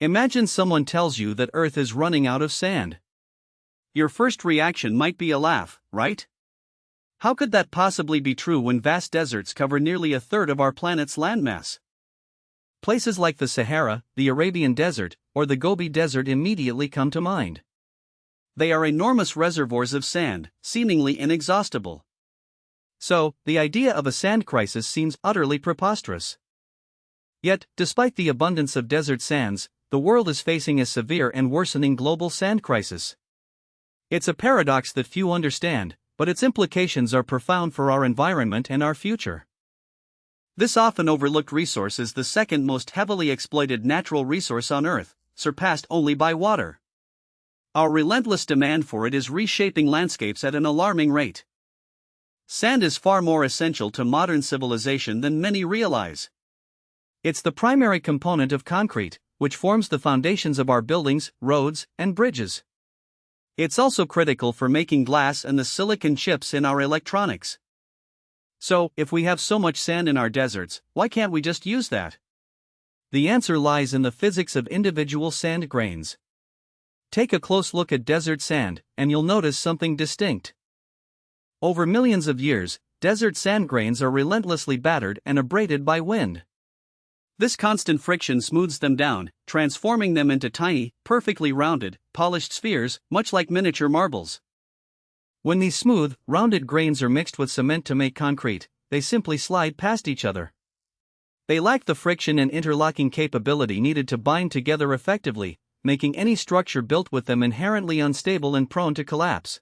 Imagine someone tells you that Earth is running out of sand. Your first reaction might be a laugh, right? How could that possibly be true when vast deserts cover nearly a third of our planet's landmass? Places like the Sahara, the Arabian Desert, or the Gobi Desert immediately come to mind. They are enormous reservoirs of sand, seemingly inexhaustible. So, the idea of a sand crisis seems utterly preposterous. Yet, despite the abundance of desert sands, the world is facing a severe and worsening global sand crisis. It's a paradox that few understand, but its implications are profound for our environment and our future. This often overlooked resource is the second most heavily exploited natural resource on Earth, surpassed only by water. Our relentless demand for it is reshaping landscapes at an alarming rate. Sand is far more essential to modern civilization than many realize. It's the primary component of concrete, which forms the foundations of our buildings, roads, and bridges. It's also critical for making glass and the silicon chips in our electronics. So, if we have so much sand in our deserts, why can't we just use that? The answer lies in the physics of individual sand grains. Take a close look at desert sand, and you'll notice something distinct. Over millions of years, desert sand grains are relentlessly battered and abraded by wind. This constant friction smooths them down, transforming them into tiny, perfectly rounded, polished spheres, much like miniature marbles. When these smooth, rounded grains are mixed with cement to make concrete, they simply slide past each other. They lack the friction and interlocking capability needed to bind together effectively, making any structure built with them inherently unstable and prone to collapse.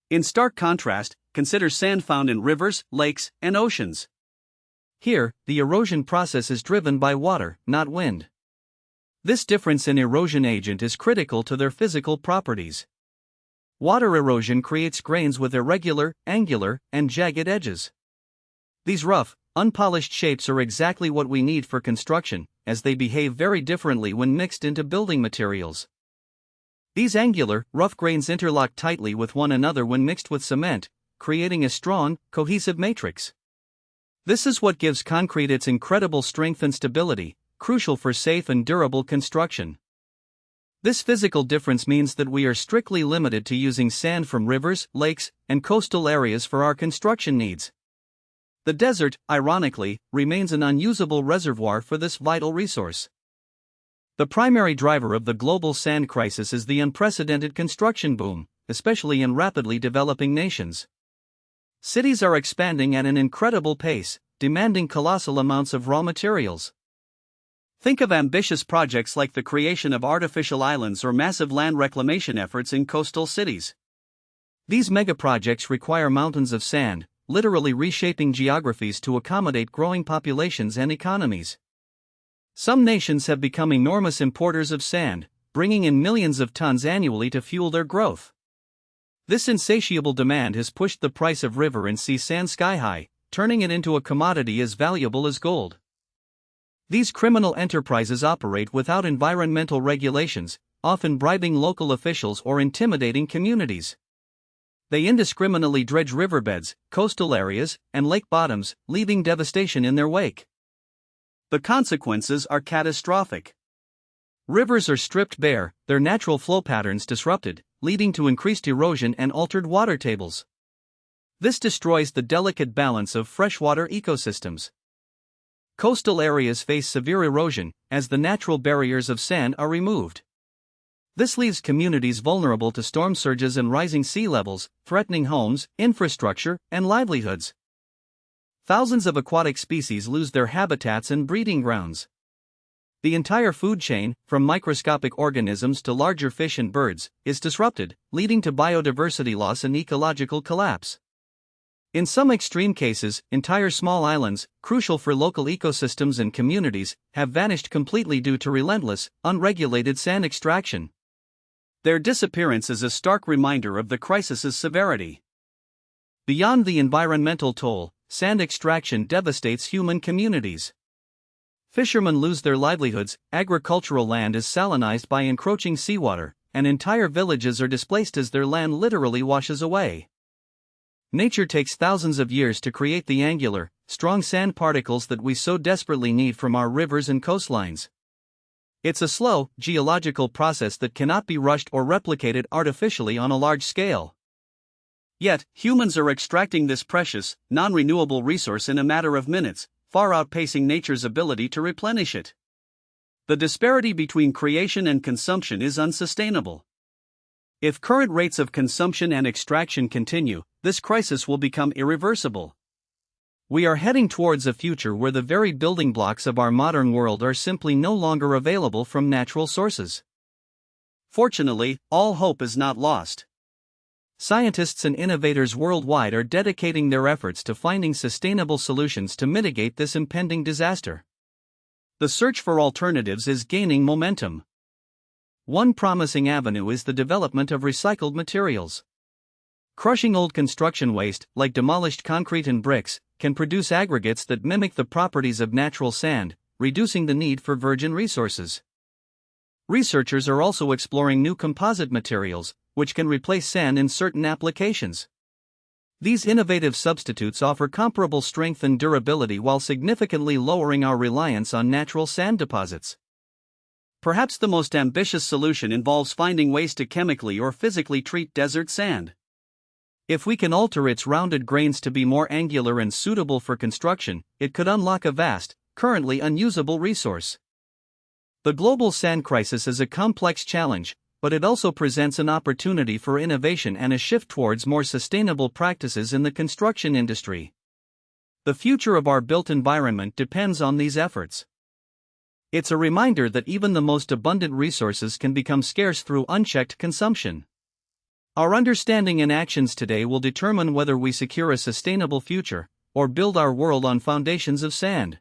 In stark contrast, consider sand found in rivers, lakes, and oceans. Here, the erosion process is driven by water, not wind. This difference in erosion agent is critical to their physical properties. Water erosion creates grains with irregular, angular, and jagged edges. These rough, unpolished shapes are exactly what we need for construction, as they behave very differently when mixed into building materials. These angular, rough grains interlock tightly with one another when mixed with cement, creating a strong, cohesive matrix. This is what gives concrete its incredible strength and stability, crucial for safe and durable construction. This physical difference means that we are strictly limited to using sand from rivers, lakes, and coastal areas for our construction needs. The desert, ironically, remains an unusable reservoir for this vital resource. The primary driver of the global sand crisis is the unprecedented construction boom, especially in rapidly developing nations. Cities are expanding at an incredible pace, demanding colossal amounts of raw materials. Think of ambitious projects like the creation of artificial islands or massive land reclamation efforts in coastal cities. These megaprojects require mountains of sand, literally reshaping geographies to accommodate growing populations and economies. Some nations have become enormous importers of sand, bringing in millions of tons annually to fuel their growth. This insatiable demand has pushed the price of river and sea sand sky high, turning it into a commodity as valuable as gold. These criminal enterprises operate without environmental regulations, often bribing local officials or intimidating communities. They indiscriminately dredge riverbeds, coastal areas, and lake bottoms, leaving devastation in their wake. The consequences are catastrophic. Rivers are stripped bare, their natural flow patterns disrupted, leading to increased erosion and altered water tables. This destroys the delicate balance of freshwater ecosystems. Coastal areas face severe erosion, as the natural barriers of sand are removed. This leaves communities vulnerable to storm surges and rising sea levels, threatening homes, infrastructure, and livelihoods. Thousands of aquatic species lose their habitats and breeding grounds. The entire food chain, from microscopic organisms to larger fish and birds, is disrupted, leading to biodiversity loss and ecological collapse. In some extreme cases, entire small islands, crucial for local ecosystems and communities, have vanished completely due to relentless, unregulated sand extraction. Their disappearance is a stark reminder of the crisis's severity. Beyond the environmental toll, sand extraction devastates human communities. Fishermen lose their livelihoods, agricultural land is salinized by encroaching seawater, and entire villages are displaced as their land literally washes away. Nature takes thousands of years to create the angular, strong sand particles that we so desperately need from our rivers and coastlines. It's a slow, geological process that cannot be rushed or replicated artificially on a large scale. Yet, humans are extracting this precious, non-renewable resource in a matter of minutes, far outpacing nature's ability to replenish it. The disparity between creation and consumption is unsustainable. If current rates of consumption and extraction continue, this crisis will become irreversible. We are heading towards a future where the very building blocks of our modern world are simply no longer available from natural sources. Fortunately, all hope is not lost. Scientists and innovators worldwide are dedicating their efforts to finding sustainable solutions to mitigate this impending disaster. The search for alternatives is gaining momentum. One promising avenue is the development of recycled materials. Crushing old construction waste, like demolished concrete and bricks, can produce aggregates that mimic the properties of natural sand, reducing the need for virgin resources. Researchers are also exploring new composite materials, which can replace sand in certain applications. These innovative substitutes offer comparable strength and durability while significantly lowering our reliance on natural sand deposits. Perhaps the most ambitious solution involves finding ways to chemically or physically treat desert sand. If we can alter its rounded grains to be more angular and suitable for construction, it could unlock a vast, currently unusable resource. The global sand crisis is a complex challenge, but it also presents an opportunity for innovation and a shift towards more sustainable practices in the construction industry. The future of our built environment depends on these efforts. It's a reminder that even the most abundant resources can become scarce through unchecked consumption. Our understanding and actions today will determine whether we secure a sustainable future, or build our world on foundations of sand.